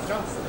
Ram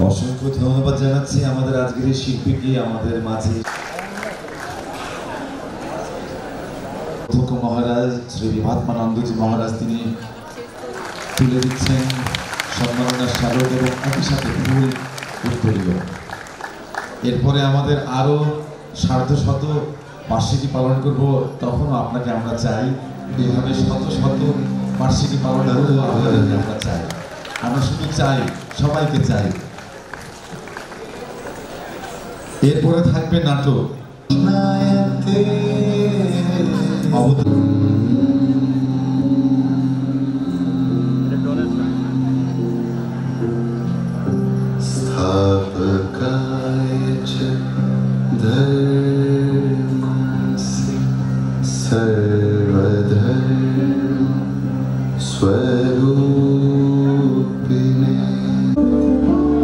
অসংখ্য ধন্যবাদ জানাচ্ছি আমাদের আজকের শিল্পীকে আমাদের মাঝে অধ্যক্ষ মহারাজ শ্রী বিভাত্মানন্দজি মহারাজ তিনি তুলে দিচ্ছেন সম্মাননার স্মারক এবং একই সাথে ফুল উত্তরীয়। এরপরে আমাদের আরো সার্ধশত বার্ষিকী পালন করব, তখনও আপনাকে আমরা চাই এইভাবে শত শত বার্ষিকী পালন করবো আপনাদেরকে আমরা চাই। আমরা শুধু চাই, সবাইকে চাই। এরপরে থাকবে নাটক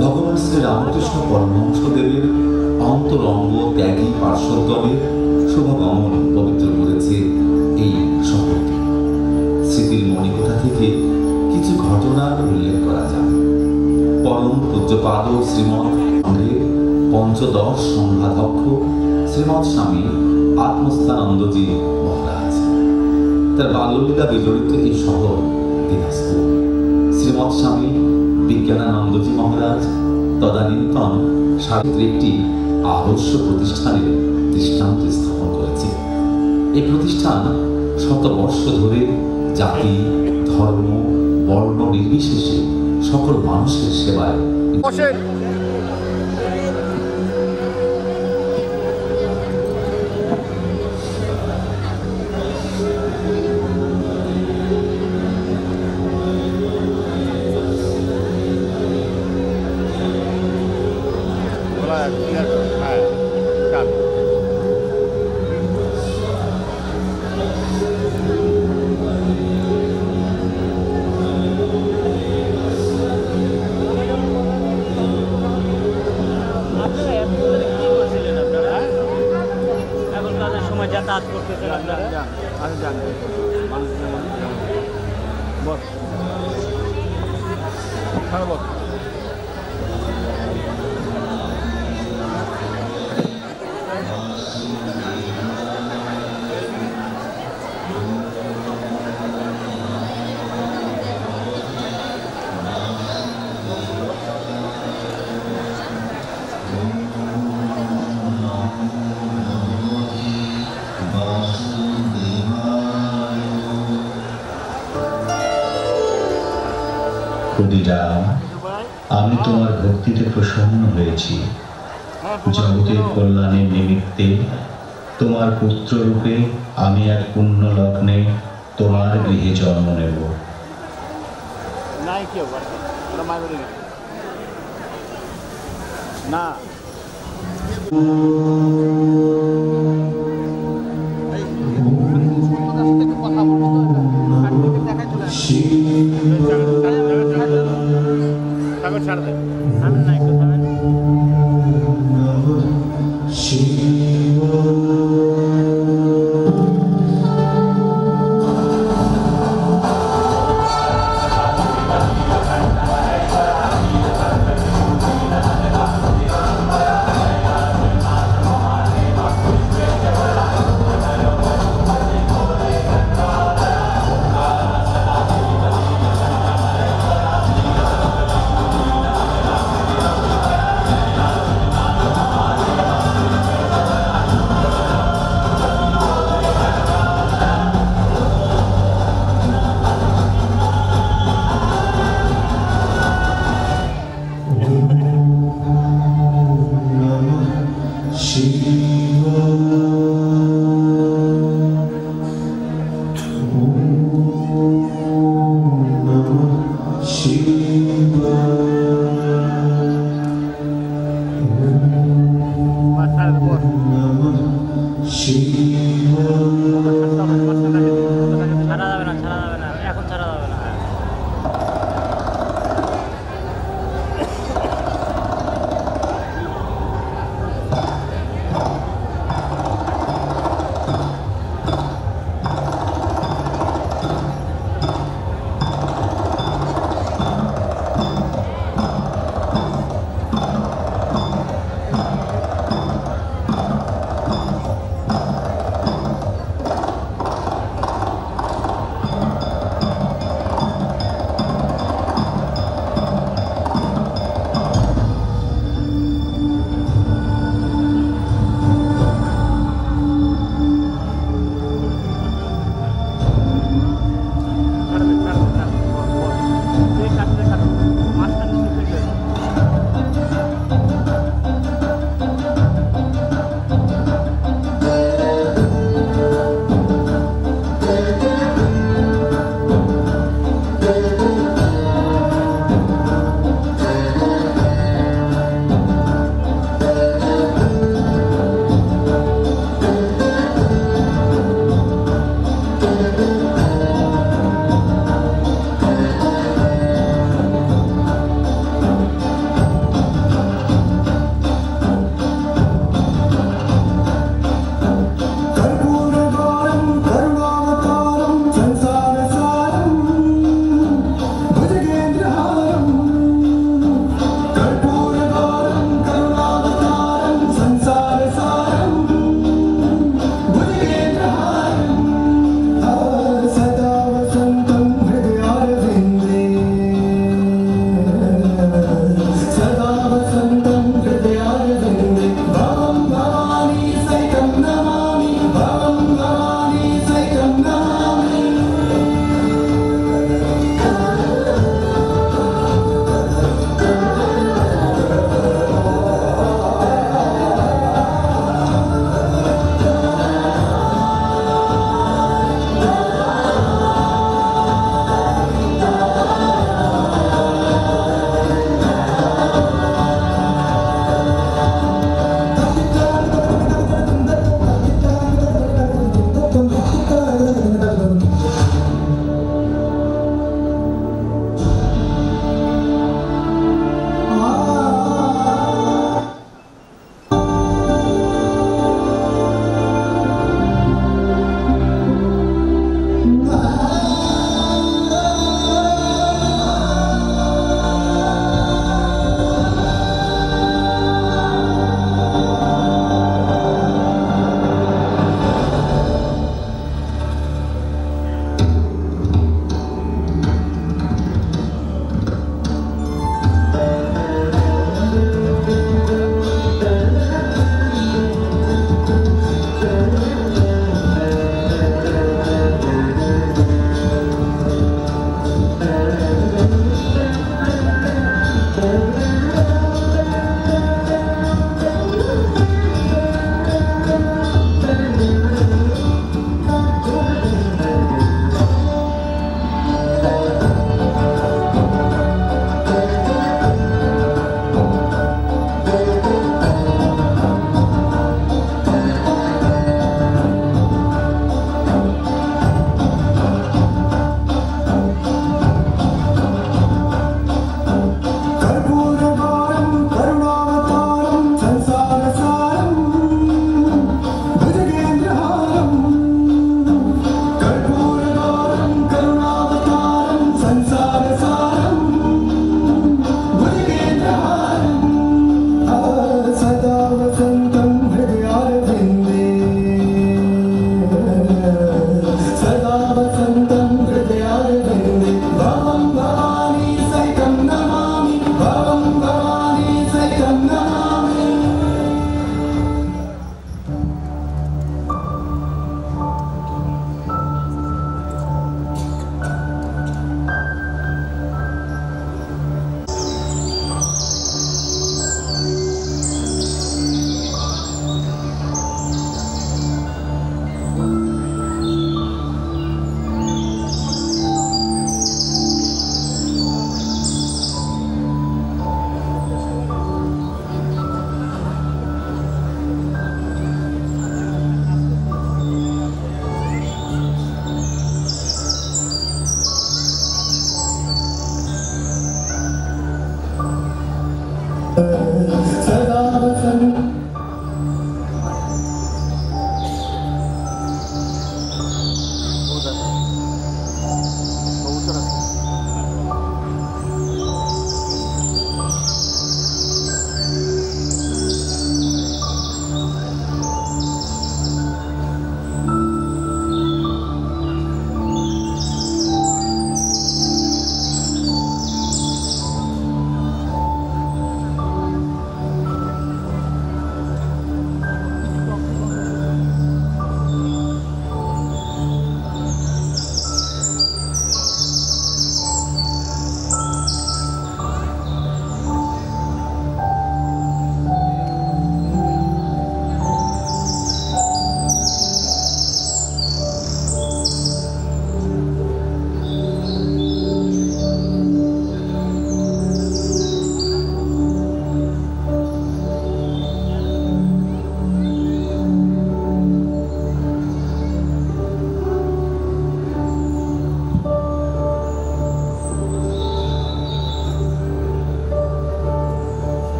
ভগবান শ্রী রামকৃষ্ণ পরমহংসদেবের অন্তরঙ্গ ত্যাগী পার্শ্বগণের শুভগমন পবিত্র করেছে এই শহরটি। স্মৃতির মণিকোঠা থেকে কিছু ঘটনার উল্লেখ করা যায়। পরম পূজ্যপাদ শ্রীমৎ সংঘের পঞ্চদশ সংঘাধ্যক্ষ শ্রীমৎ স্বামী আত্মস্থানন্দজি মহারাজ, তার বাল্যলীলা বিজড়িত এই শহর দিনাজপুর। শ্রীমৎ স্বামী বিজ্ঞানানন্দজি মহারাজ তদানীন্তন সাবিত্রী একটি আদর্শ প্রতিষ্ঠানের দৃষ্টান্ত স্থাপন করেছে। এই প্রতিষ্ঠান শতবর্ষ ধরে জাতি, ধর্ম, বর্ণ নির্বিশেষে সকল মানুষের সেবায় যাতায়াত করতেছেন আপনারা? ক্ষুদিরাম, আমি তোমার ভক্তিতে প্রসন্ন হয়েছি। জগতের কল্যাণের নিমিত্তে তোমার পুত্র রূপে আমি এক পুণ্য লগ্নে তোমার গৃহে জন্ম নেব। না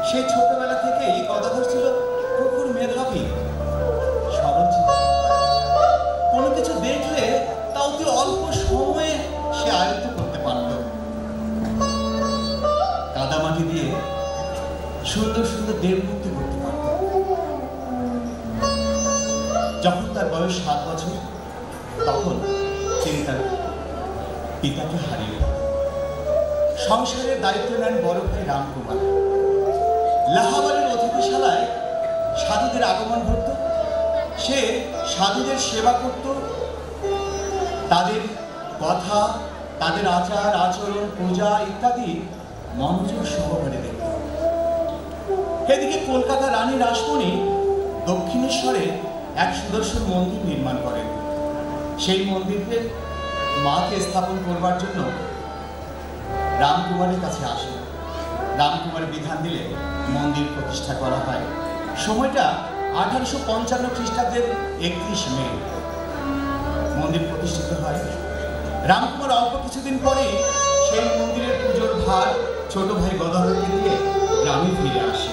সেই ছোটবেলা থেকেই গদাধর ছিল প্রখর মেধাবী, সরল চিন্তা। কোনো কিছু দেখলে তা অতি অল্প সময়ে সে আয়ত্ত করতে পারত। কাদামাটি দিয়ে সুন্দর সুন্দর দেবমূর্তি করতে পারত। যখন তার বয়স 7 বছর, তখন তিনি তার পিতাকে হারিয়ে সংসারের দায়িত্ব নেন বড় ভাই রামকুমার। লাহাবারের অতিথিশালায় সাধুদের আগমন ঘটত। সে সাধুদের সেবা করত, তাদের কথা, তাদের আচার আচরণ, পূজা ইত্যাদি মনোযোগ সহকারে দেখত। এদিকে কলকাতা রানী রাসমণি দক্ষিণেশ্বরে এক সুদর্শন মন্দির নির্মাণ করেন। সেই মন্দিরে মাকে স্থাপন করবার জন্য রামকুমারের কাছে আসেন। রামকুমার বিধান দিলে মন্দির প্রতিষ্ঠা করা হয়। সময়টা 1855 খ্রিস্টাব্দের 31 মে মন্দির প্রতিষ্ঠিত হয়। রামকুমার অল্প কিছুদিন পরে সেই মন্দিরের পুজোর ভার ছোট ভাই গদাধরকে দিয়ে গ্রামে ফিরে আসে।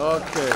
ওকে।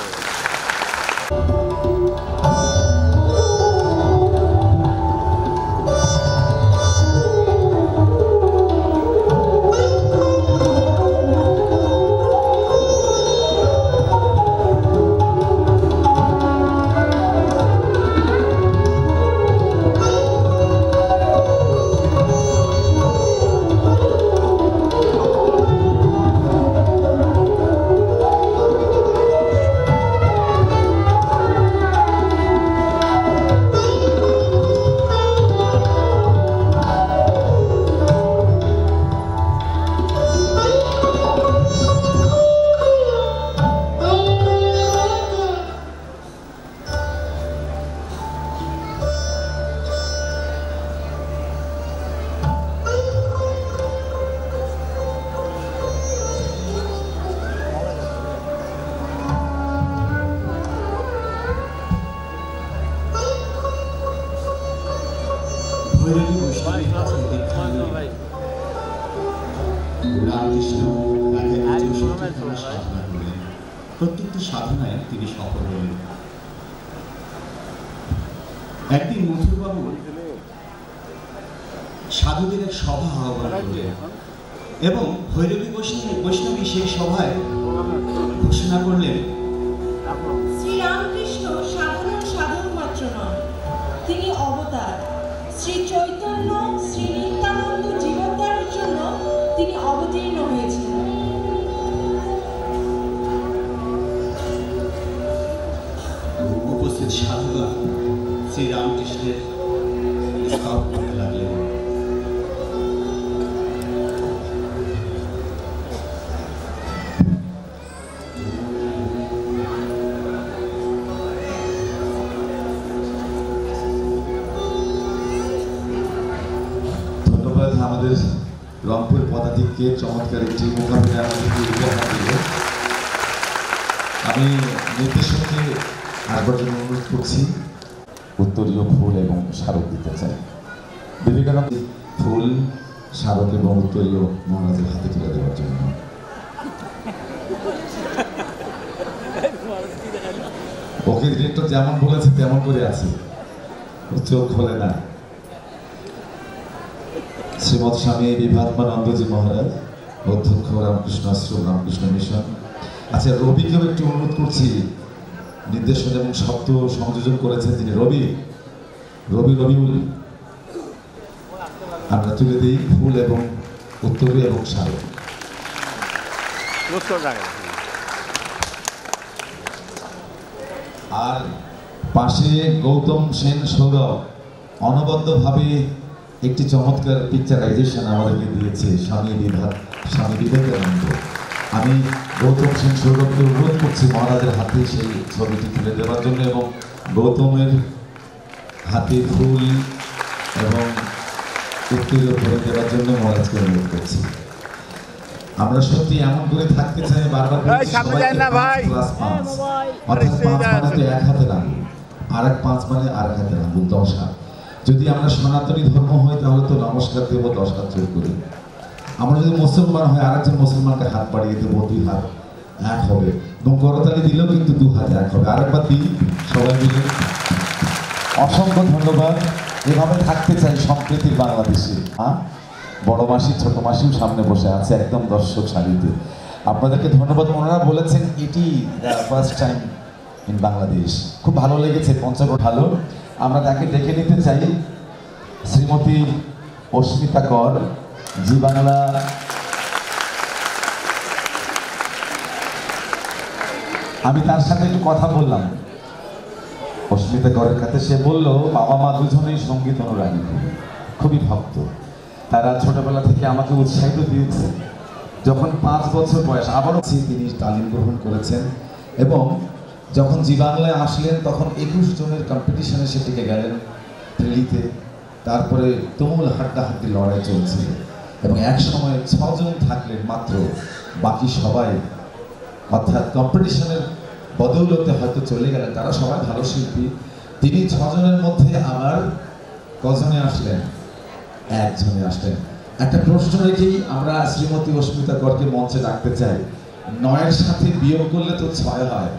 প্রত্যেকটি সাধনায় তিনি সফল হলেন। একদিন মথুরবাবু সাধুদের এক সভা আহ্বান করলেন এবং ভৈরবী বৈষ্ণবী সেই সভায় ঘোষণা করলেন, শ্রীরামকৃষ্ণ সাধারণ সাধক মাত্র নন, তিনি অবতার। শ্রী চৈতন্য শ্রী নিত্যানন্দ জীবনদানের জন্য তিনি অবতীর্ণ হয়েছেন। উপস্থিত সাধুরা শ্রীরামকৃষ্ণের স্তব করতে লাগলেন। ধন্যবাদ আমাদের রংপুর পদাধিককে চমৎকার একটি মোকাবিলা আমাদেরকে উপহার দিল। আমি নির্দেশককে আসবার জন্য অনুরোধ করছি উত্তরীয় ফুল এবং স্মারক দিতে চাই। বিবেকানন্দ ফুল, স্মারক এবং উত্তরীয় মহারাজের হাতে তুলে দেওয়ার জন্য। ওকে ডিরেক্টর যেমন বলেছে তেমন করে আছে, চোখ খোলে না। শ্রীমৎ স্বামী বিভাত্মানন্দজি মহারাজ, অধ্যক্ষ রামকৃষ্ণ আশ্রম, রামকৃষ্ণ মিশন। আচ্ছা, রবিকেও একটু অনুরোধ করছি, নির্দেশন এবং শব্দ সংযোজন করেছেন তিনি। রবিউল আমরা তুলে দিই ফুল এবং উত্তরী এবং স্মারক। আর পাশে গৌতম সেন সৌরভ অনবদ্যভাবে একটি চমৎকার পিকচারাইজেশন আমাদেরকে দিয়েছে স্বামী বিবেকানন্দ। আমি গৌতম সেন সৌরভকে অনুরোধ করছি মহারাজের হাতে সেই ছবিটি তুলে দেওয়ার জন্য এবং গৌতমের হাতে ফুল এবং উত্তরীয় ধরে দেওয়ার জন্য মহারাজকে অনুরোধ করছি। আমরা সত্যি এমন করে থাকতে চাই, বারবার অর্থাৎ 5 মানে তো এক হাতে রাখবো, আর এক 5 মানে আর এক হাতে রাখবো, 10 হাত। যদি আমরা সনাতনী ধর্ম হই তাহলে তো নমস্কার দেবো 10 হাত জোর করে। আমরা যদি মুসলমান হয় আরেকজন মুসলমানকে হাত বাড়িয়ে দেবো, 2 হাত এক হবে এবং করতালি দিলেও কিন্তু 2 হাত এক হবে। আরেকবার দিই সবাই মিলে। অসংখ্য ধন্যবাদ। এভাবে থাকতে চাই সম্প্রীতির বাংলাদেশে। বড় মাসি ছোট মাসিও সামনে বসে আছে একদম দর্শক সারিতে। আপনাদেরকে ধন্যবাদ। ওনারা বলেছেন এটি ফার্স্ট টাইম ইন বাংলাদেশ। খুব ভালো লেগেছে, পঞ্চকোট ভালো। আমরা তাকে ডেকে নিতে চাই শ্রীমতী অস্মিতা কর, জি বাংলা। আমি তার সাথে একটু কথা বললাম অস্মিতা করের কাছে। সে বলল বাবা মা দুজনেই সঙ্গীত অনুরাগী, খুবই ভক্ত। তারা ছোটবেলা থেকে আমাকে উৎসাহিত দিয়েছে। যখন 5 বছর বয়স আবারও তিনি তালিম গ্রহণ করেছেন এবং যখন জি বাংলায় আসলেন তখন 21 জনের কম্পিটিশনে সে টিকে গেলেন দিল্লিতে। তারপরে তুমুল হাড্ডাহাড্ডি লড়াই চলছিল এবং এক সময় 6 জন থাকলেন মাত্র, বাকি সবাই অর্থাৎ কম্পিটিশনের বদৌলতে হয়তো চলে গেলেন। তারা সবাই ভালো শিল্পী। তিনি 6 জনের মধ্যে আবার কজনে আসলেন? 1 জনে আসলেন। একটা প্রশ্ন রেখেই আমরা শ্রীমতী অস্মিতা করকে মঞ্চে ডাকতে চাই। 9 এর সাথে বিয়োগ করলে তো 6 হয়,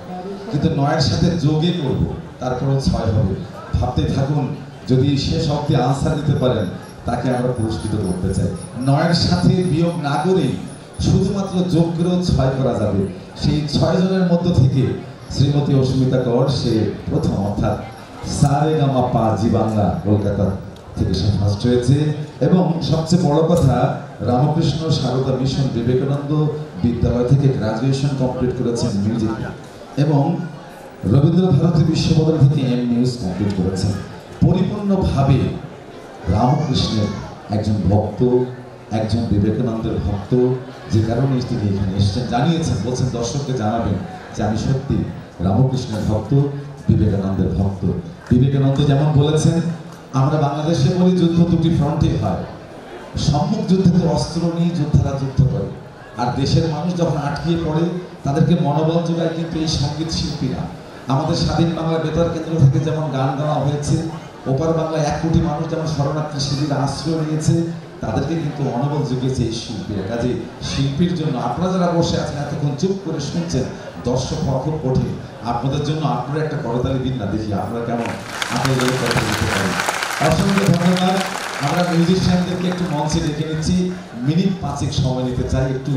কিন্তু 9 এর সাথে যোগে করব তারপরেও 6 হবে। ভাবতে থাকুন, যদি শেষ অবধি আনসার দিতে পারেন তাকে আমরা পুরস্কৃত করতে চাই। 9 এর সাথে বিয়োগ না করেই শুধুমাত্র যোগ করেও 6 করা যাবে। সেই 6 জনের মধ্য থেকে শ্রীমতী অস্মিতা কর সে প্রথম, অর্থাৎ সারেগামাপা জি বাংলা কলকাতা থেকে সে ফার্স্ট হয়েছে। এবং সবচেয়ে বড় কথা, রামকৃষ্ণ সারদা মিশন বিবেকানন্দ বিদ্যালয় থেকে গ্রাজুয়েশন কমপ্লিট করেছেন মিউজিক, এবং রবীন্দ্র ভারতী বিশ্ববিদ্যালয় থেকে এমনিউজ কমপ্লিট করেছেন। পরিপূর্ণভাবে রামকৃষ্ণের একজন ভক্ত, একজন বিবেকানন্দের ভক্ত, যে কারণে তিনি এখানে এসেছেন, জানিয়েছেন, বলছেন দর্শককে জানাবেন যে আমি সত্যি রামকৃষ্ণের ভক্ত, বিবেকানন্দের ভক্ত। বিবেকানন্দ যেমন বলেছেন, আমরা বাংলাদেশে বলি যুদ্ধ দুটি ফ্রন্টে হয়, সম্মুখ যুদ্ধে অস্ত্র নিয়ে যোদ্ধারা যুদ্ধ করে, আর দেশের মানুষ যখন আটকিয়ে পড়ে তাদেরকে মনোবল যোগায় কিন্তু এই সঙ্গীত শিল্পীরা। আমাদের স্বাধীন বাংলা বেতার কেন্দ্র থেকে যেমন গান গাওয়া হয়েছে, ওপার বাংলায় 1 কোটি মানুষ যেমন শরণার্থী শিবিরে আশ্রয় নিয়েছে, তাদেরকে কিন্তু মনোবল জুগিয়েছে এই শিল্পীরা। কাজে শিল্পীর জন্য আপনারা যারা বসে আছেন এতক্ষণ চুপ করে শুনছেন, দর্শক হওয়া খুব কঠিন, আপনাদের জন্য আপনারা একটা করতালি দিন না, দেখি আপনারা কেমন আপনাদের কথা দিতে পারেন। অসংখ্য ধন্যবাদ। আমরা মিউজিশিয়ানদেরকে একটু মঞ্চে ডেকে নিচ্ছি, মিনিট 5 সময় নিতে চাই একটু।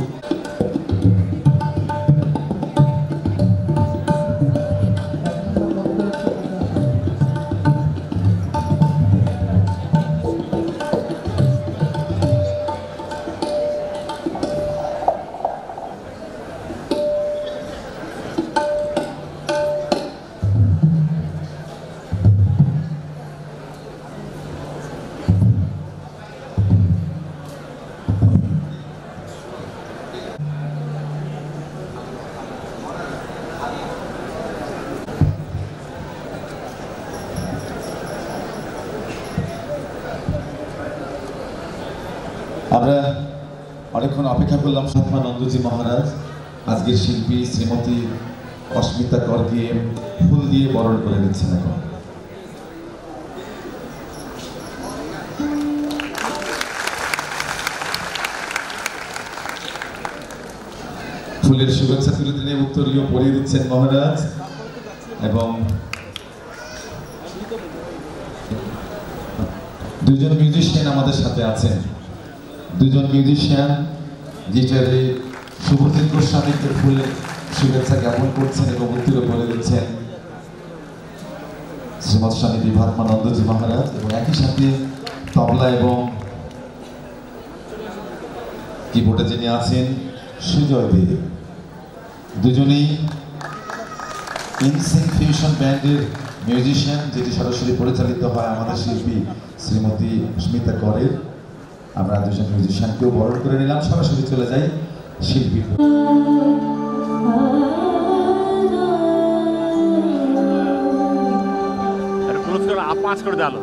আমরা অনেকক্ষণ অপেক্ষা করলাম। সত্যানন্দজি মহারাজ আজকের শিল্পী শ্রীমতী অস্মিতা করকে ফুল দিয়ে বরণ করে নিচ্ছেন। এখন ফুলের শুভেচ্ছা তুলে দিনে উত্তরীয় পরিয়ে দিচ্ছেন মহারাজ, এবং 2 জন মিউজিশিয়ান আমাদের সাথে আছেন। 2 জন মিউজিশিয়ান গিটারে শুভজিৎ গোস্বামীকে ফুলের শুভেচ্ছা জ্ঞাপন করছেন এবং উত্তরীয় বলে দিচ্ছেন শ্রীমৎ স্বামী বিভাত্মানন্দজি মহারাজ, এবং একই সাথে তবলা এবং কিবোর্ডে যিনি আছেন সুজয় দে। দুজনেই ইনসিং ফিউশন ব্যান্ডের মিউজিশিয়ান, যেটি সরাসরি পরিচালিত হয় আমাদের শিল্পী শ্রীমতী অস্মিতা করের। আমরা 2 জন মিউজিশিয়ানকেও বরণ করে নিলাম। সরাসরি চলে যাই শিল্পী। পাঁচ করে দিল।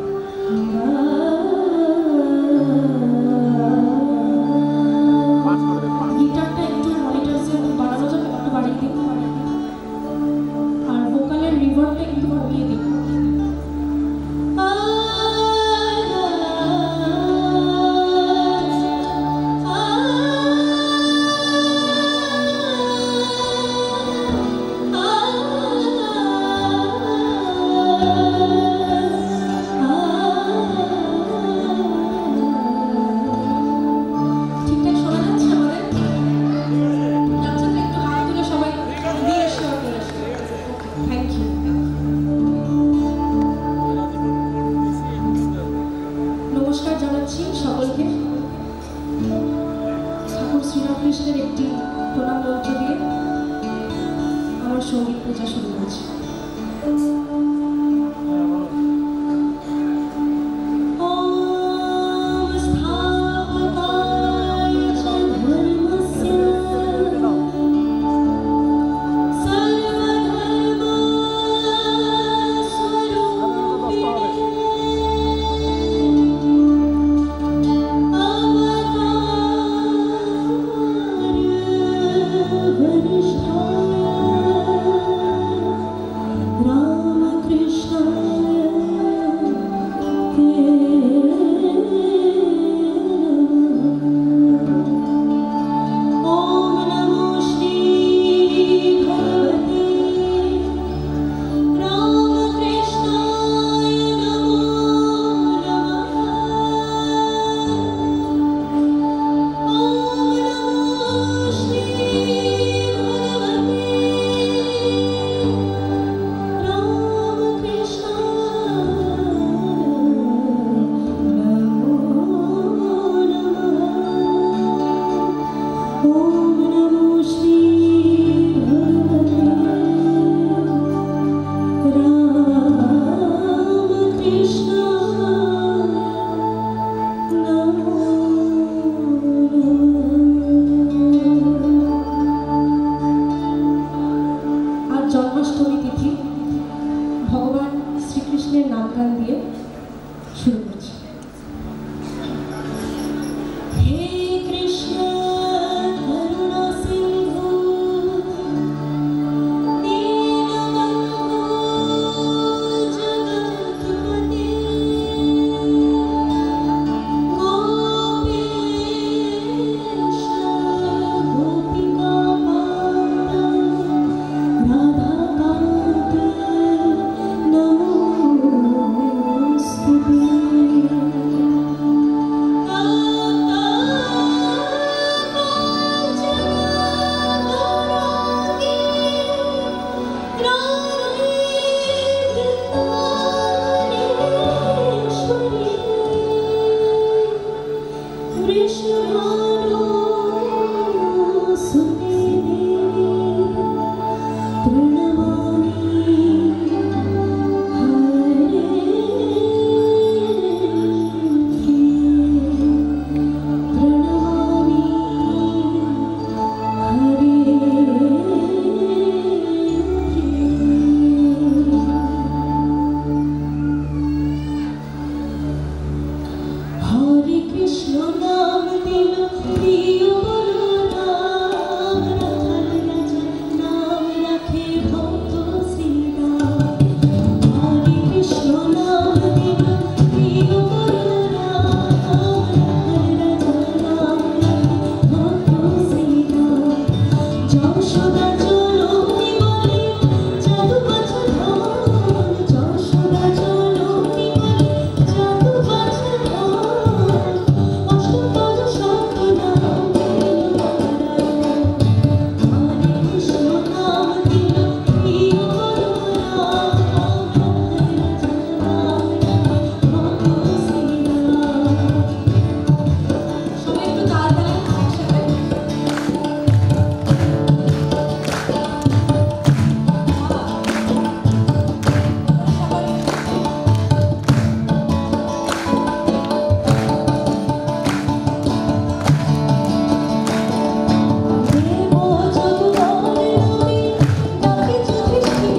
গিটারটা একটু মনিটরসে বাড়ানো যাবে, একটু বাড়িয়ে দিন, আর ভোকালের রিভার্বটা একটু কমিয়ে দিন। শ্রীরামকৃষ্ণের একটি প্রণাম মন্ত্র দিয়ে আমার সঙ্গীত পূজা শুরু হয়েছে। Rama গান দিয়ে শুরু করছি। হে কৃষ্ণ করুণা সিন্ধু দীনবন্ধু জগৎপতি গোপীশ গোপিকা রাধাকান্ত নমোস্তুতে। হরে কৃষ্ণ নাম দিল প্রিয় বলরাম, রাখাল রাজা নাম রাখে ভক্ত শ্রীরাম। হরে কৃষ্ণ নাম দিল প্রিয় বলরাম, রাখাল রাজা নাম রাখে ভক্ত শ্রীরাম। যশোদা জননী বলে জাদু বাছা ধন, যশোদা জননী বলে জাদু বাছা ধন। অষ্টপদ শঙ্খনাদ দিল নারায়ণ, হরে কৃষ্ণ নাম দিল প্রিয় বলরাম, রাখাল রাজা নাম রাখে ভক্ত শ্রীরাম। সবাই একটু তাল দেন একসাথে। দেব যদুবরে নবী ডাকে যুধিষ্ঠির,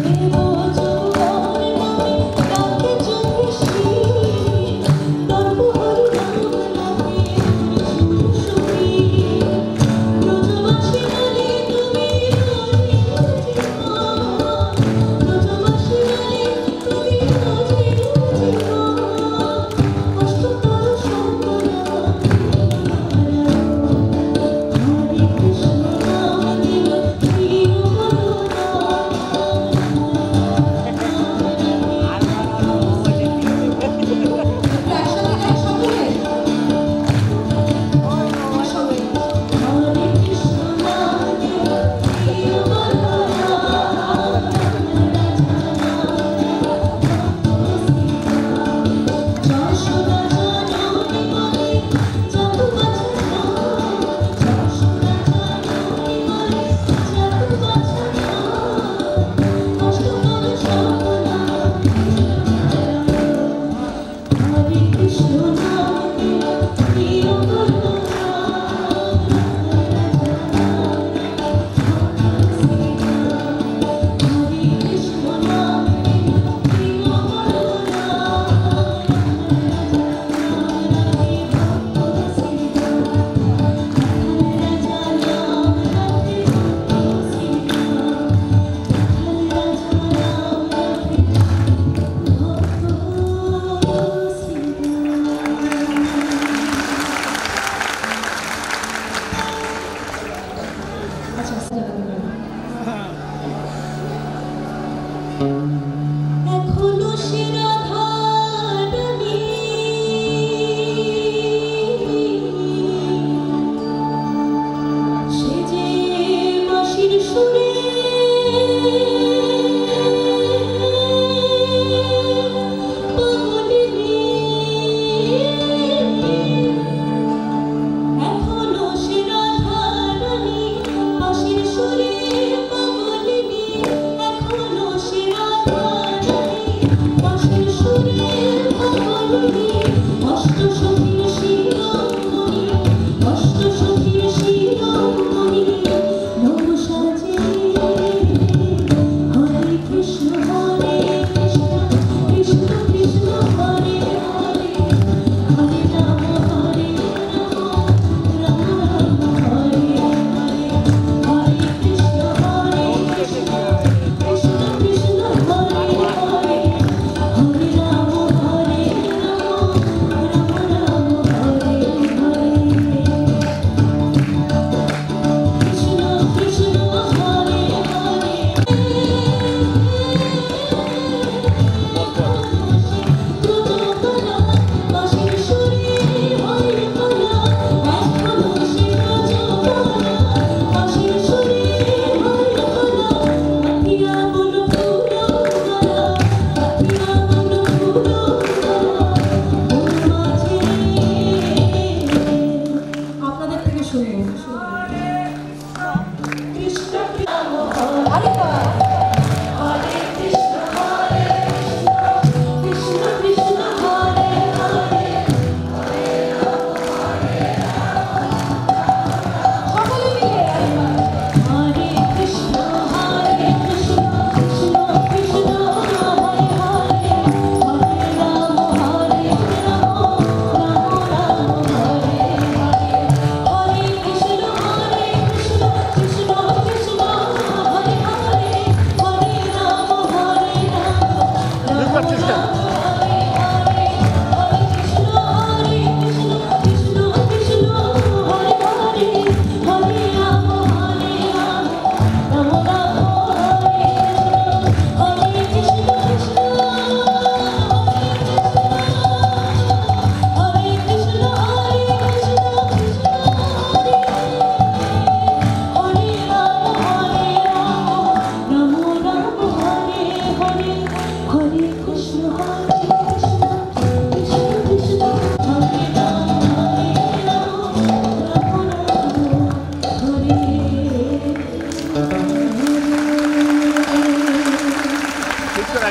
দেব যদুবরে নবী ডাকে যুধিষ্ঠির। দর্প হরি নাম রাখে সুরসুরি, ব্রজবাসী বলে তুমি রোজে জীবন, ব্রজবাসী বলে তুমি রোজে জীবন। অষ্টতর শঙ্খনাদ হরে কৃষ্ণ নাম দিল প্রিয় যশোদা জননী বলে জাদু বাছা ধন, যশোদা জননী বলে জাদু বাছা ধন। অষ্টপদ শঙ্খনাদ হরে কৃষ্ণ নাম দিল প্রিয় বলরাম, রাখাল রাজা নাম রাখে ভক্ত শ্রীরাম। হরে কৃষ্ণ নাম দিল প্রিয় এখনো সে রাধারানী সে যে বাঁশির সুরে পাগলিনী, এখনো সে রাধারানী বাঁশির সুরে পাগলিনী, এখনো সে রাধা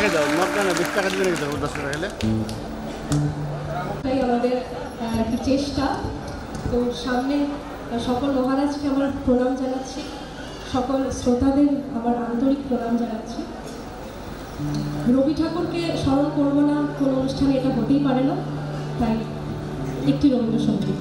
রেখে দাও, মদ কেন 20 টাকা দিয়ে রেখে দাও, 10 টাকা খেলে। তাই আমাদের একটি চেষ্টা। তো সামনে সকল মহারাজকে আমার প্রণাম জানাচ্ছি, সকল শ্রোতাদের আমার আন্তরিক প্রণাম জানাচ্ছি। রবি ঠাকুরকে স্মরণ করবো না কোনো অনুষ্ঠানে, এটা হতেই পারে না, তাই একটি রবীন্দ্রসঙ্গীত।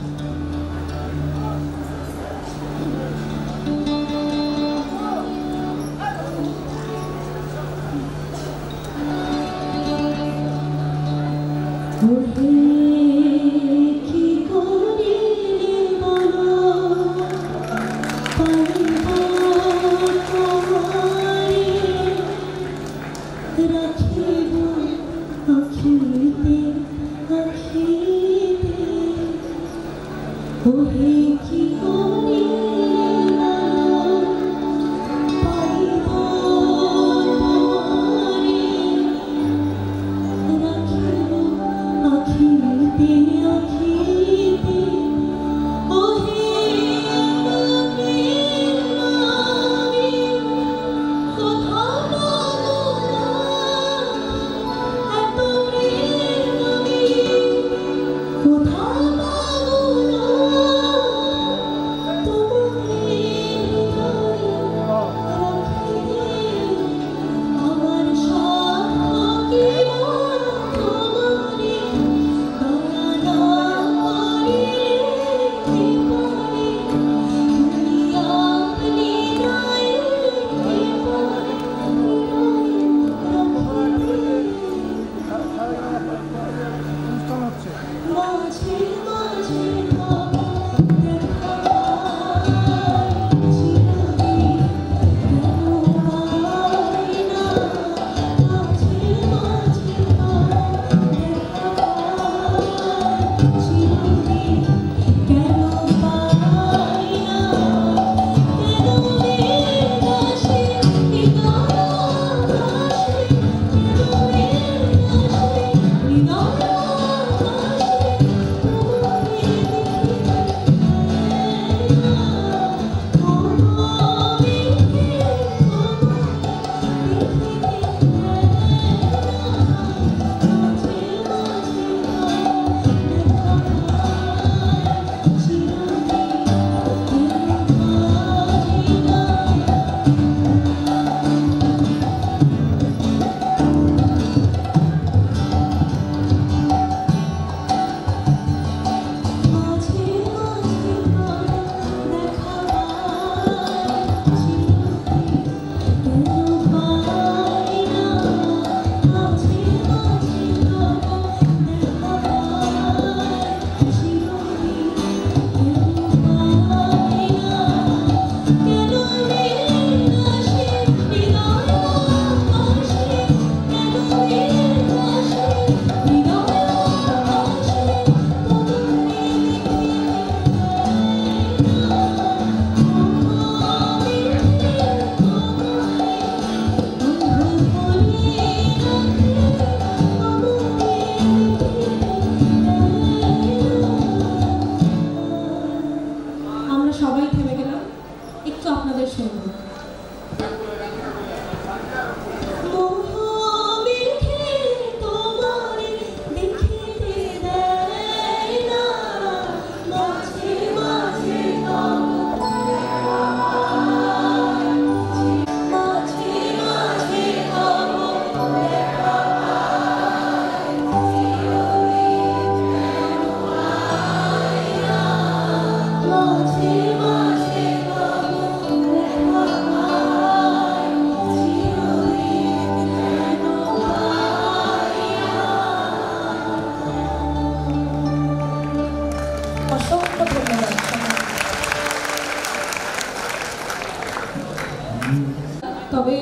তবে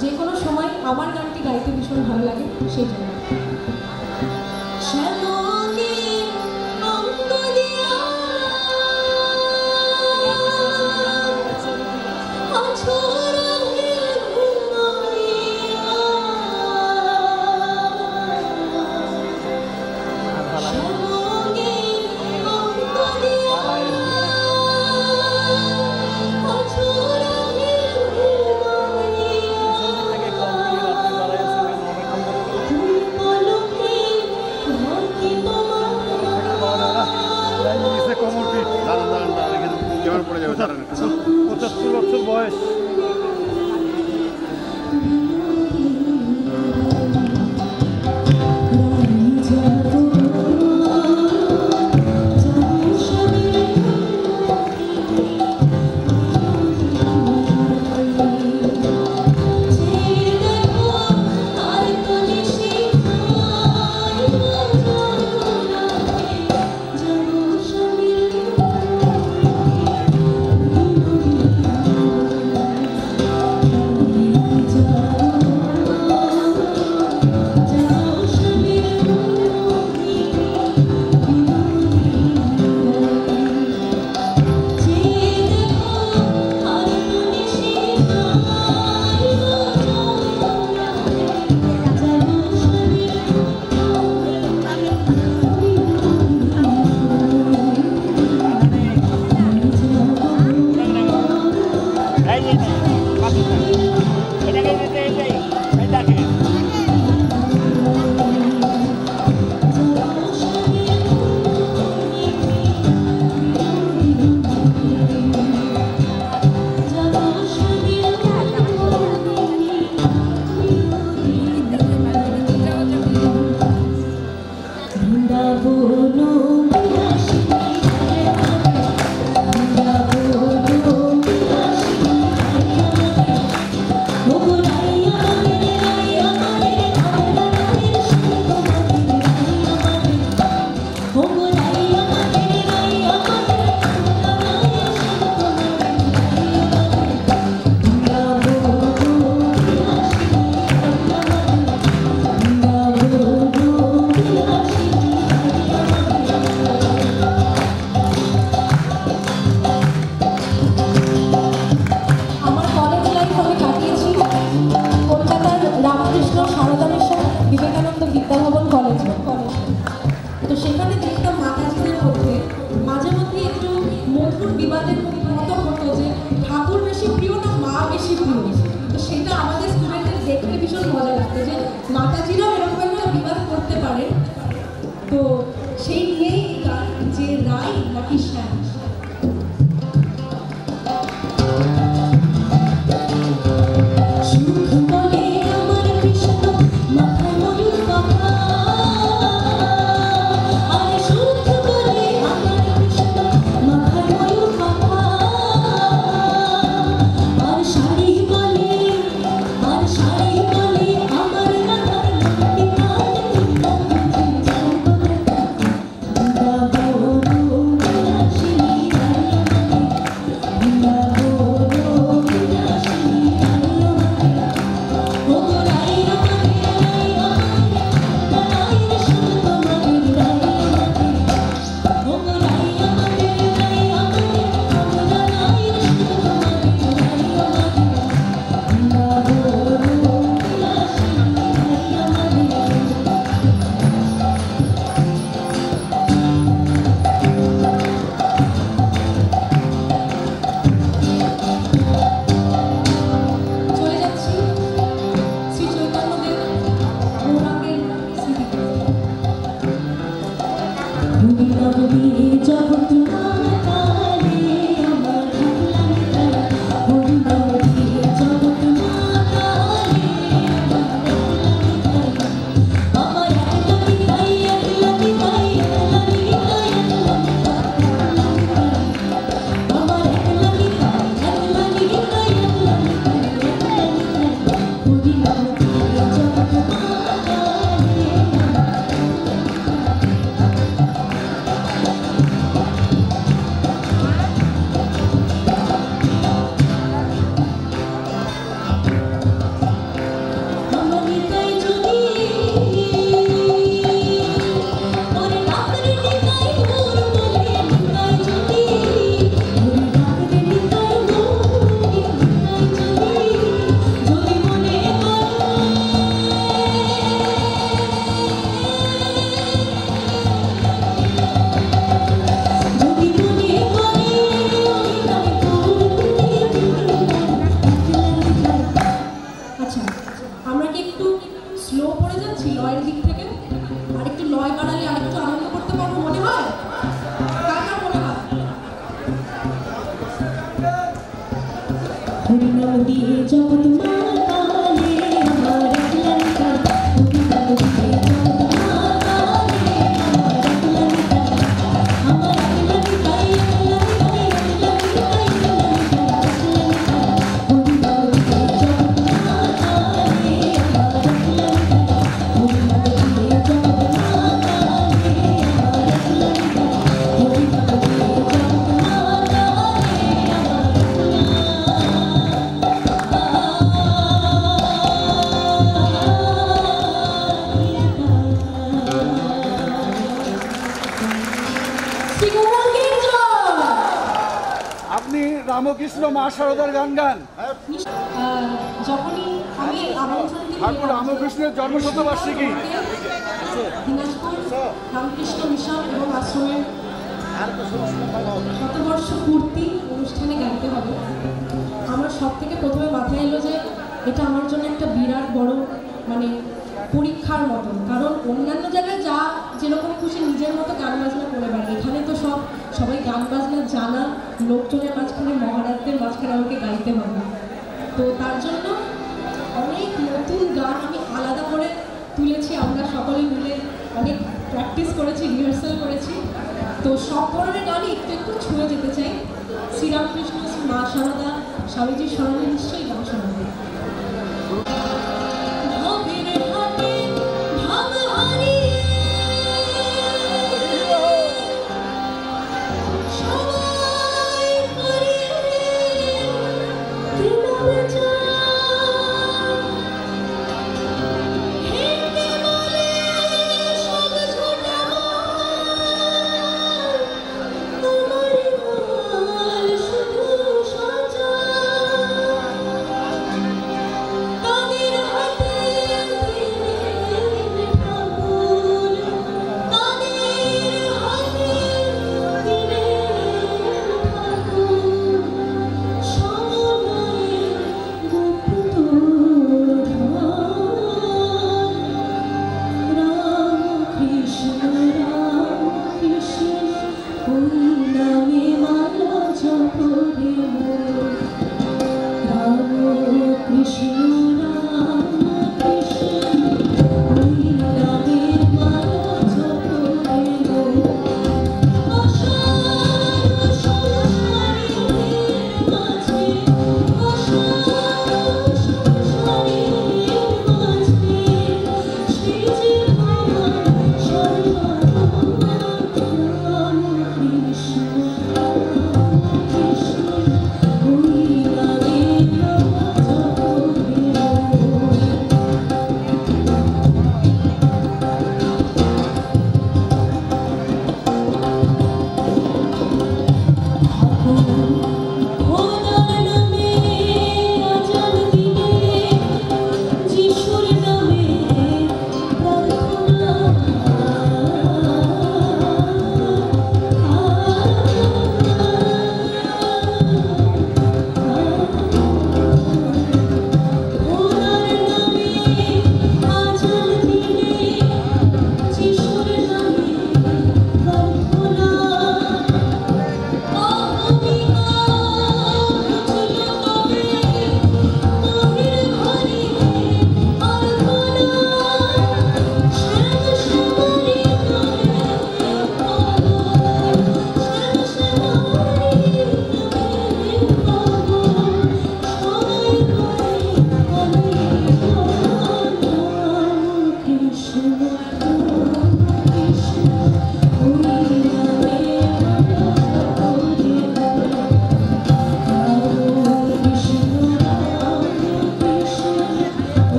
যে কোনো সময় আমার গানটি গাইতে ভীষণ ভালো লাগে, সেই জন্য। থাকতো যে মাতাজিরাও এরকম একটা বিবাদ করতে পারে। তো সেই নিয়েই গান যে রায় নাকি শ্যাম। রামকৃষ্ণ মা শারদার গান গান। যখনই আমি ঠাকুর রামকৃষ্ণের জন্মশতবার্ষিকী দিনাজপুর রামকৃষ্ণ মিশন এবং আশ্রমের শতবর্ষ পূর্তি অনুষ্ঠানে গাইতে হবে, আমার সব থেকে প্রথমে মাথায় এলো যে এটা আমার জন্য একটা বিরাট বড় মানে পরীক্ষার মতন। কারণ অন্যান্য জায়গায় যা যেরকম খুশি নিজের মতো গান বাজনা করে বেড়ায়, এখানে তো সবাই গান বাজনা জানা লোকজনের মাঝখানে মহারাজদের মাঝখানে আমাকে গাইতে হবে। তো তার জন্য অনেক নতুন গান আমি আলাদা করে তুলেছি, আমরা সকলে মিলে অনেক প্র্যাকটিস করেছি, রিহার্সাল করেছি। তো সব ধরনের গানই একটু একটু ছুঁয়ে যেতে চাই। শ্রীরামকৃষ্ণ, মা শারদা, স্বামীজির স্মরণে নিশ্চয়ই গান শোনাবে। Krishna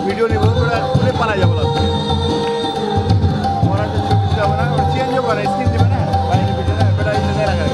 ভিডিও নিব খুলে পালা যাবো ওরা তো ছবি যাবে না ওরা চেঞ্জও করে স্ক্রিন দেবে না বাইরে ভিডিও না বেটা ইলে রাখা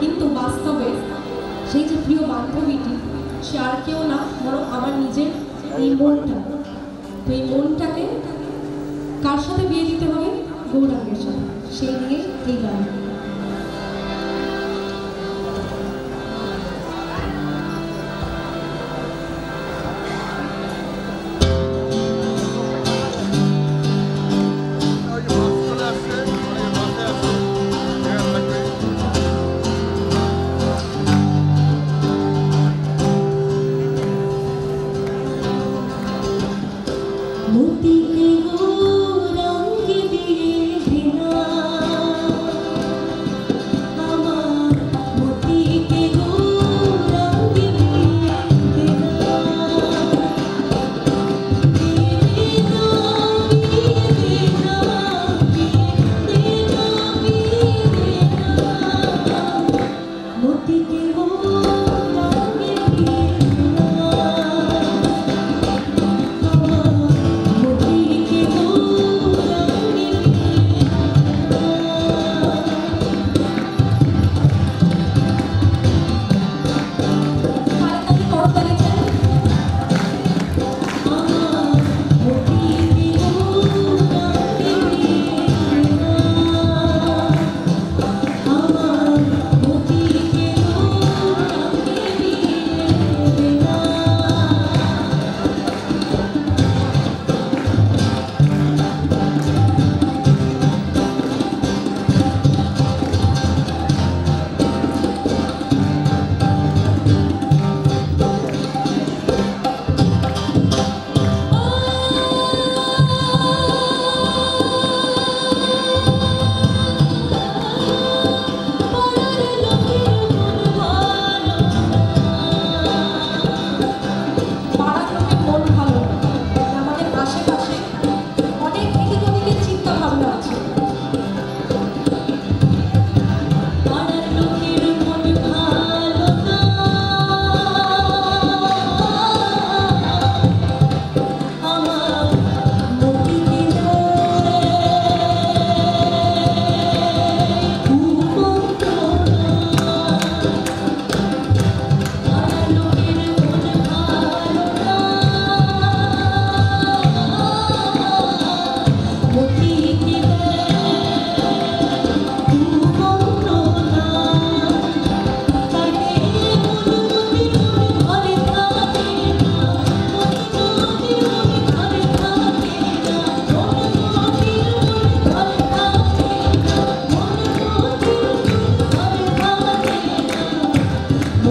কিন্তু বাস্তবে সেই যে প্রিয় বান্ধবীটি সে আর কেউ না বরং আমার নিজের এই মনটা। তো এই মনটাকে কার সাথে বিয়ে দিতে হবে? গৌরাঙ্গের সাথে। সেই নিয়ে এই গান। मोती के गौरंग दिए बिना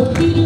Oh,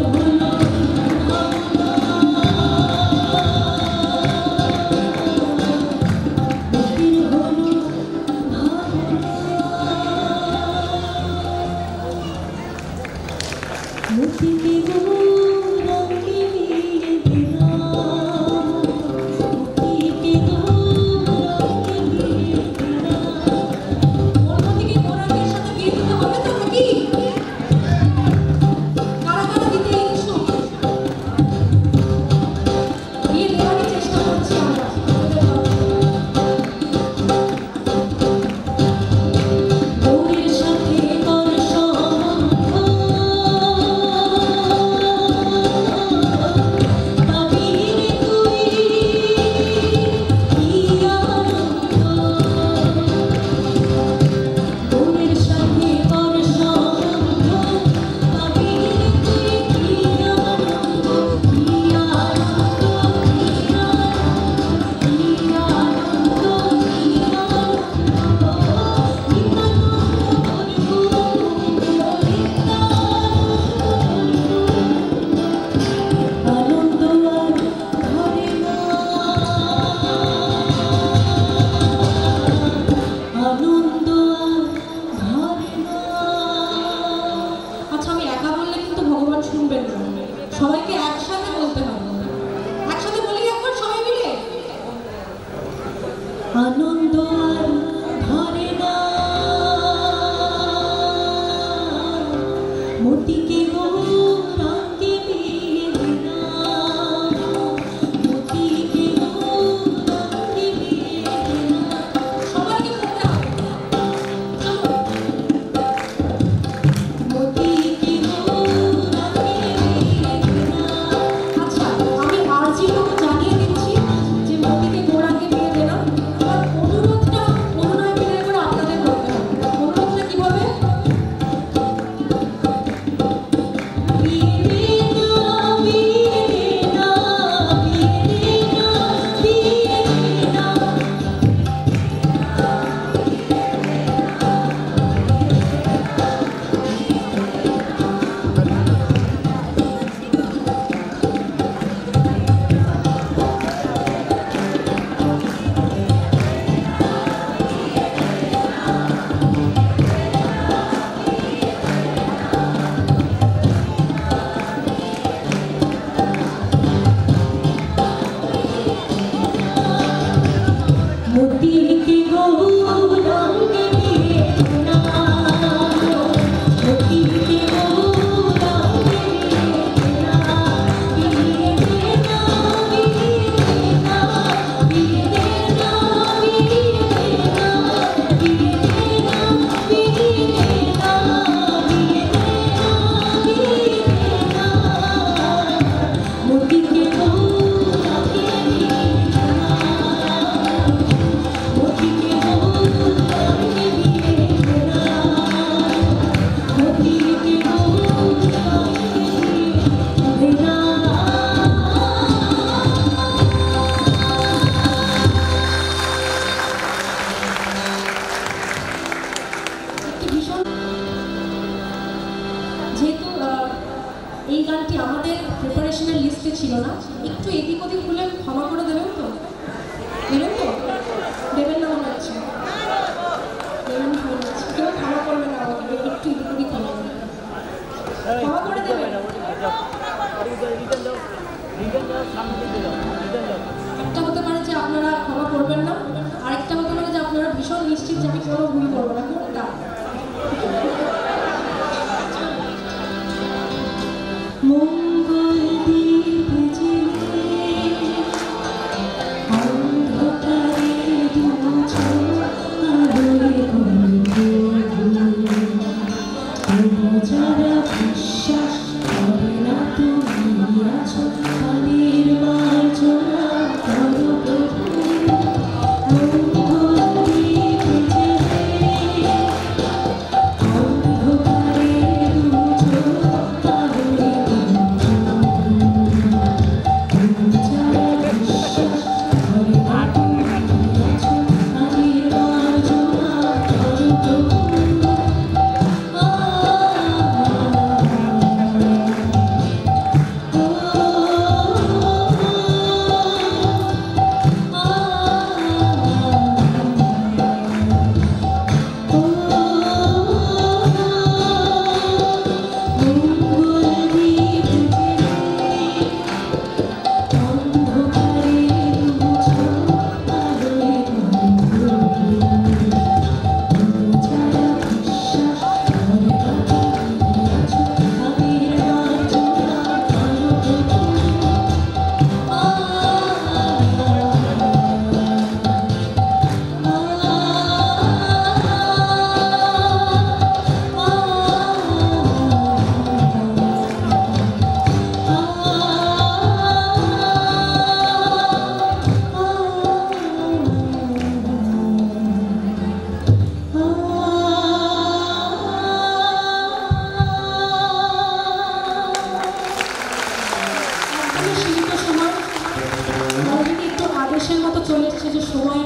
চলে এসেছে যে সময়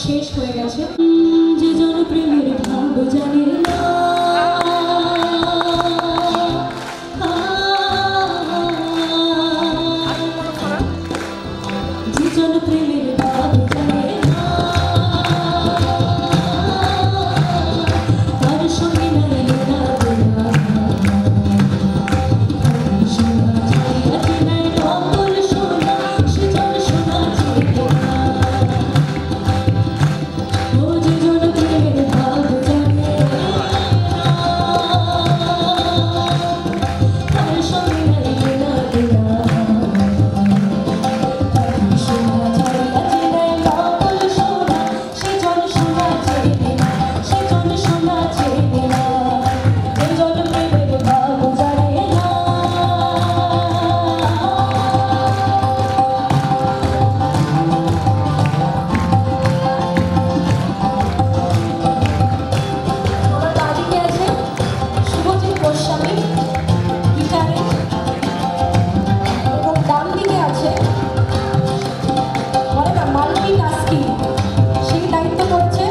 শেষ হয়ে গেছে। যে জনপ্রেমের ভাব জানে না, যে জনপ্রেমের ভাব জানে না, তার সঙ্গে নাই না সোনা ছাড়িয়া চেনাই নকল সোনা, সে জন সোনা ছেড়ে না। ও যে জনপ্রেমের ভাব জানে না, তার সঙ্গে নাই না সোনা ছাড়িয়া চেনাই নকল সোনা, সে জন সোনা ছেড়ে না, সে জন সোনা ছেড়ে না। যে জনপ্রেমের ভাব জানে না। আমার বাড়িতে আছে শুভজিৎ গোস্বামী গিটারে, এবং ডান দিকে আছে বলে না মাল্টিটাস্কিং, সেই দায়িত্ব করেছে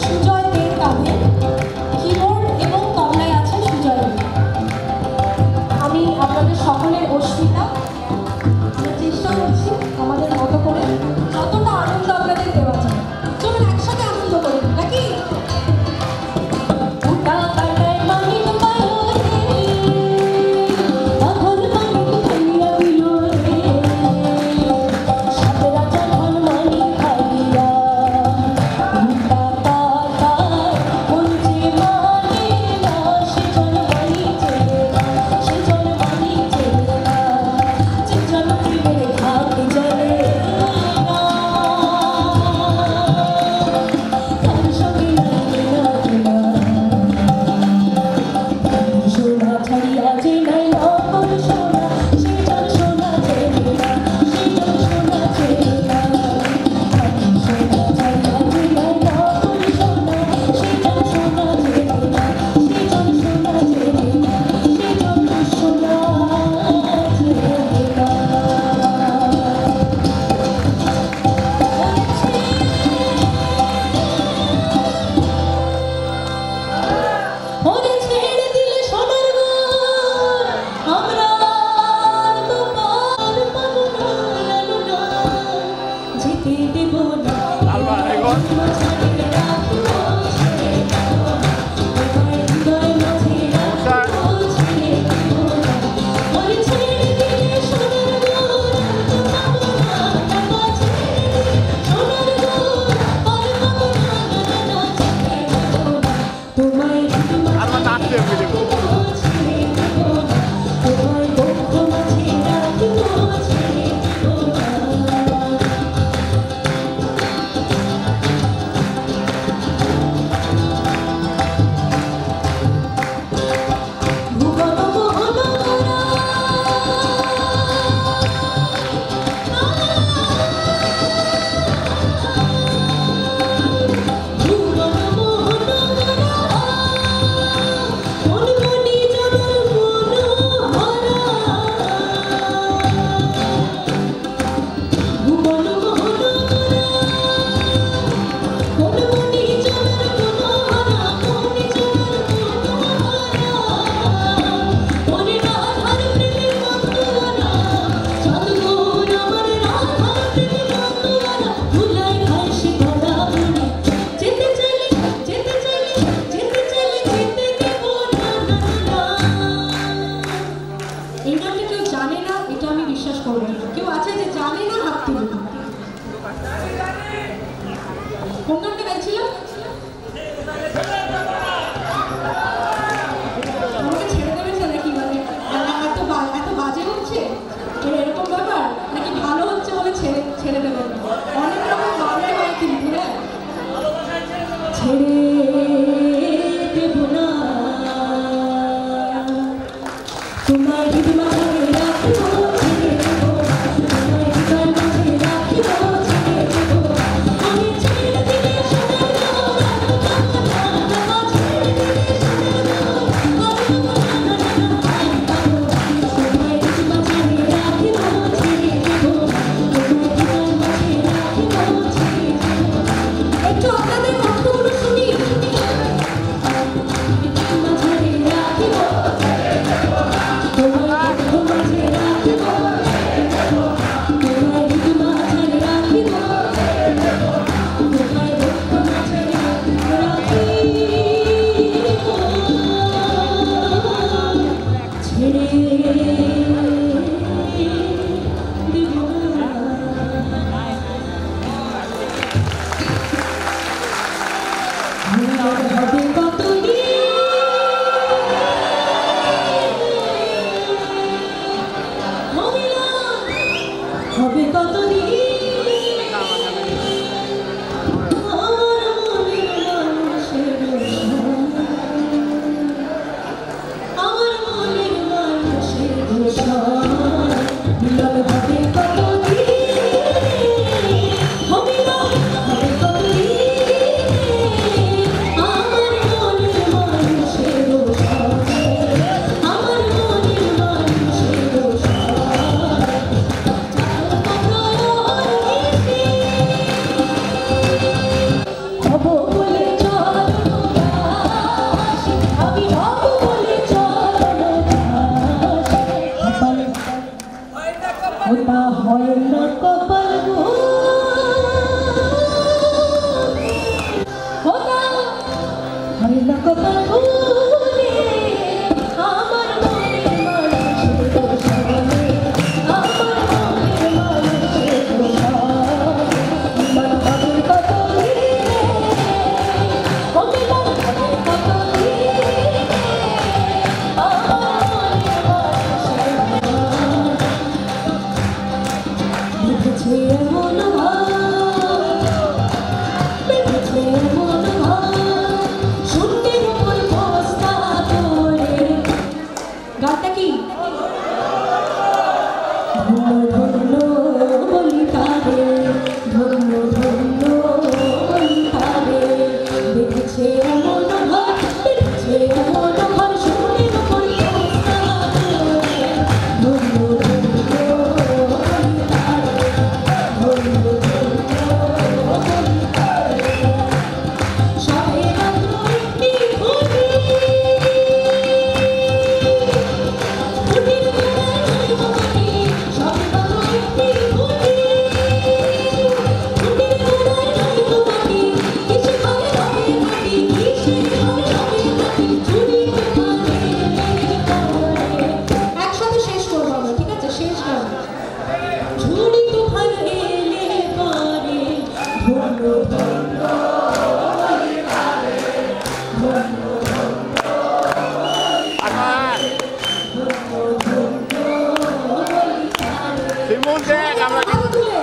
সুজয় দের কাঁধে। কিবোর্ড এবং তবলায় আছে সুজয় দে। আমি আপনাদের সকলের অস্মিতা, আমরা চেষ্টা করছি আমাদের মতো করে যতটা আনন্দ আপনাদের দেওয়া যায়। চলুন একসাথে আনন্দ করি নাকি? উটা কাটায় মানিক পায় রে, পাগল মানিক খাইয়া দিল রে, সাতরা যখন মানিক খাইয়া, উটা কাটায় বলছে মানে না, সে জন মানিক চেনে না, সে জন মানিক চেনে না। যে জন প্রেমের ভাব জানে না, তার সঙ্গে নাই না সোনা ছাড়িয়া যে নাই নকল সোনা, সে জন সোনা চেনে না, সে জন সোনা চেনে না। সোনা ছাড়িয়া যে নাই নকল সোনা, সে জন সোনা চেনে না, সে জন সোনা চেনে না, সে জন সোনা চেনে না। ওরে ছেড়ে দিলে সোনার গো, আমরা তো পার পাবো না, লালু না, যেতে দেব না। তোমার ছাড়ে রাখবো, ছেড়ে দেব না। তোমার হৃদয় মাঝে রাখবো, ছেড়ে দেব না। ওরে ছেড়ে দিলে সোনার গো, রাখতে পাবো না, টাকা ছেড়ে দিলে সোনার গো, পার পাবো না, না, ছেড়ে দেব না। তোমায় আমার নাচতে হবে ছেড়ে দেব না, তোমার বক্ষ মাঝে রাখবো, ছেড়ে দেব না। ভুবন মোহন মোরা, ভুবন মোহন মোরা, মনমনি জনর মনোহরা। ভুবন মোহন মোরা, মনমনি জনর মনোহরা, মনি জনর মনোহরা। মনে রাধার প্রেমের বন্ধুরা, সদ্গুণ আমার রাধার প্রেমের বন্ধুরা, ভুলাই খায় সে গড়া মনে। যেতে চাইলে যেতে চাইলে যেতে চাইলে যেতে দেব না, না, না। এই গানটা কেউ জানে না, এটা আমি বিশ্বাস করব না। কেউ আছে যে জানে না, হাত তুলুন। কোন গানটা গাইছিলাম? আমাকে ছেড়ে দেবেন না নাকি? মানে এত বাজে হচ্ছে, এরকম ব্যাপার নাকি? ভালো হচ্ছে বলে ছেড়ে দেবেন না? অনেক রকম বাজে হয় কিন্তু। হ্যাঁ, ছেড়ে দেব না, তোমার হৃদয় মাঝে রাখবো, ছেড়ে দেব না। তোমার হৃদয় মাঝে রাখবো, ছেড়ে দেব না। আমি ছেড়ে দিলে সোনার গো, রাখবো না, না, ছেড়ে দিলে সোনার গো, রাখবো না, না, তোমার হৃদয় মাঝে রাখবো, ছেড়ে দেব না। তোমার হৃদয় মাঝে রাখবো, হবে কতদিন আমার মনের মানুষের মিলন হবে কতদিন মিলন হবে কতদিন আমার মনের মানুষের আমার মনের মানুষের হব বলে চল আমি হব বলে চল ওটা হয় না কপাল গো ওটা হয় না কপাল গো আমার মনের মানুষের সঙ্গে আমার মনের মানুষের সঙ্গে আমার হবে কত গানটা কি ধন্য ধন্য বলি তারে ধন্য ধন্য বলি তারে দেখেছে এমন ঘর দেখেছে এমন ঘর শুনে উপর ধন্য ধন্য বলি তারে ধন্য ধন্য বলি তারে সবে মাত্র একটি ঘুরি একসাথে শেষ করবো আমরা, ঠিক আছে? শেষ গান ঝুড়ি তুফান এলে পারে ধন্য ধন্য Simon dek, আমরা Simon dek.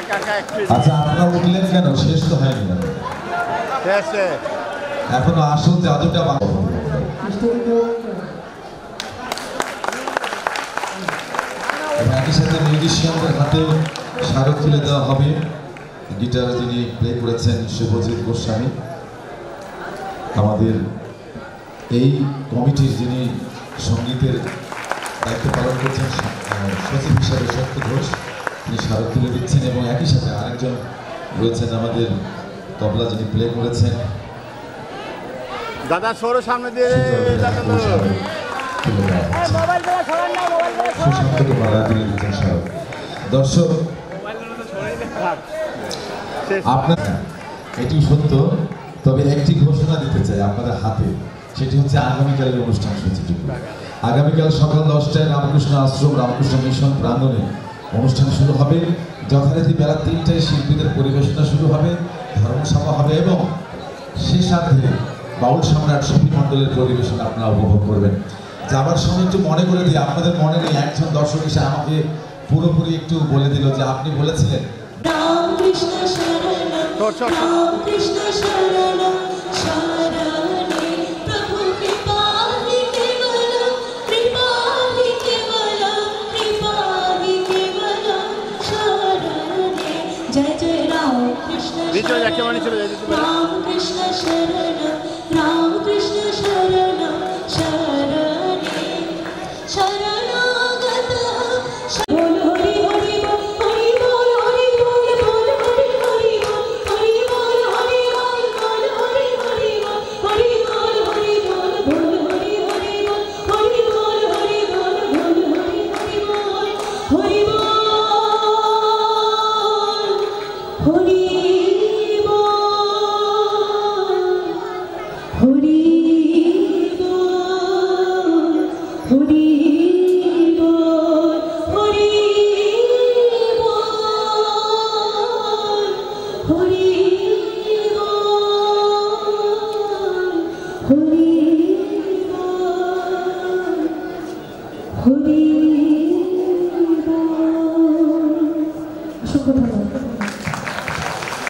কাকা একটু আচ্ছা, আপনারা উঠলেন কেন? শেষ তো হয়নি না, শেষ এখনো আসল জাদুটা বাকি। একই সাথে মিউজিশিয়ানদের হাতে স্মারক তুলে দেওয়া হবে। গিটার যিনি প্লে করেছেন শুভজিৎ গোস্বামী, আমাদের এই কমিটির যিনি সঙ্গীতের দায়িত্ব পালন করছেন সচিব হিসাবে সত্য ঘোষ, তিনি স্মারক তুলে দিচ্ছেন। এবং একই সাথে আরেকজন রয়েছেন আমাদের তবলা যিনি প্লে করেছেন, দাদা সরো সামনে দিয়ে সুশান্তকে মারা তুলে দিচ্ছেন স্মারক। দর্শক, আপনার এটি সত্য, তবে একটি ঘোষণা দিতে চাই আপনাদের হাতে, সেটি হচ্ছে আগামীকালের অনুষ্ঠান সূচিটুকু। আগামীকাল সকাল 10টায় রামকৃষ্ণ আশ্রম রামকৃষ্ণ মিশন প্রাঙ্গণে অনুষ্ঠান শুরু হবে। যথারীতি বেলা 3টায় শিল্পীদের পরিবেশনা শুরু হবে, ধর্মসভা হবে এবং শেষার্ধে বাউল সম্রাট শফি মণ্ডলের পরিবেশনা আপনারা উপভোগ করবেন। যাবার সময় একটু মনে করে দিই, আপনাদের মনে নেই, একজন দর্শক এসে আমাকে পুরোপুরি একটু বলে দিল যে আপনি বলেছিলেন রামকৃষ্ণ শরণ রামকৃষ্ণ শরণ শরণে প্রভু কৃপা হি কেবল কৃপা হি কেবল কৃপা হি কেবল শরণে জয় জয় রামকৃষ্ণ রামকৃষ্ণ শরণ রামকৃষ্ণ শরণ শরণে শরণাগত বল হরি হরি হরি বল হরি বল বল হরি হরি হরি বল হরি বল বল হরি হরি হরি বল হরি বল বল হরি হরি হরি বল হরি বল বল হরি হরি বল হরি বল হরি বল হরি